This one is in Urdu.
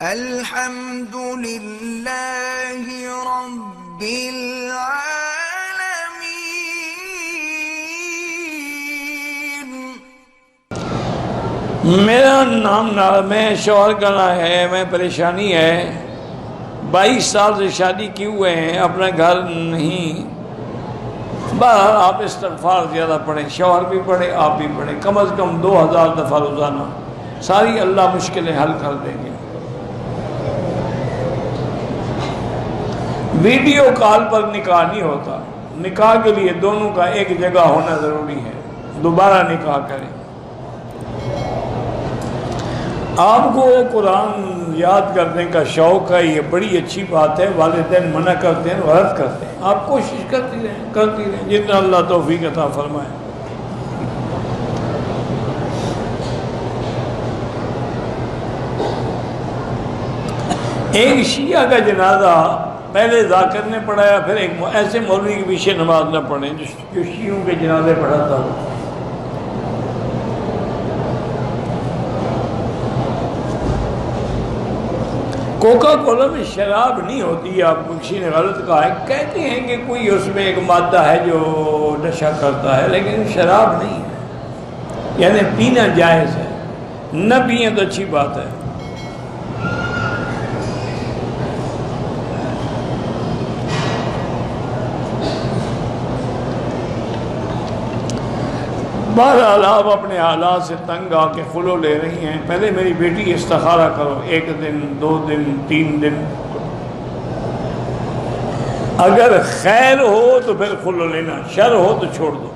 الحمد للہ رب العالمین۔ میرا نام میں شوہر کرنا ہے، میں پریشانی ہے، 22 سال سے شادی کی ہوئے ہیں، اپنا گھر نہیں۔ بہرحال آپ استغفار زیادہ پڑھیں، شوہر بھی پڑھیں، آپ بھی پڑھیں، کم از کم 2000 دفعہ روزانہ، ساری اللہ مشکلیں حل کر دیں گے۔ ویڈیو کال پر نکاح نہیں ہوتا، نکاح کے لیے دونوں کا ایک جگہ ہونا ضروری ہے، دوبارہ نکاح کریں۔ آپ کو قرآن یاد کرنے کا شوق ہے، یہ بڑی اچھی بات ہے، والدین منع کرتے ہیں، غلط کرتے ہیں، آپ کوشش کرتی رہیں جتنا اللہ توفیق عطا فرمائے۔ ایک شیعہ کا جنازہ پہلے ذاکر نے پڑھایا، پھر ایک ایسے مولوی کے پیچھے نماز نہ پڑھیں جو شیعوں کے جنازے پڑھاتا ہو۔ کوکا کولا میں شراب نہیں ہوتی، آپ کو کسی نے غلط کہا ہے، کہتے ہیں کہ کوئی اس میں ایک مادہ ہے جو نشہ کرتا ہے، لیکن شراب نہیں ہے، یعنی پینا جائز ہے، نہ پئیں تو اچھی بات ہے۔ بہرحال آپ اپنے حالات سے تنگ آ کے خلو لے رہی ہیں، پہلے میری بیٹی استخارہ کرو، 1 دن 2 دن 3 دن، اگر خیر ہو تو پھر خلو لینا، شر ہو تو چھوڑ دو۔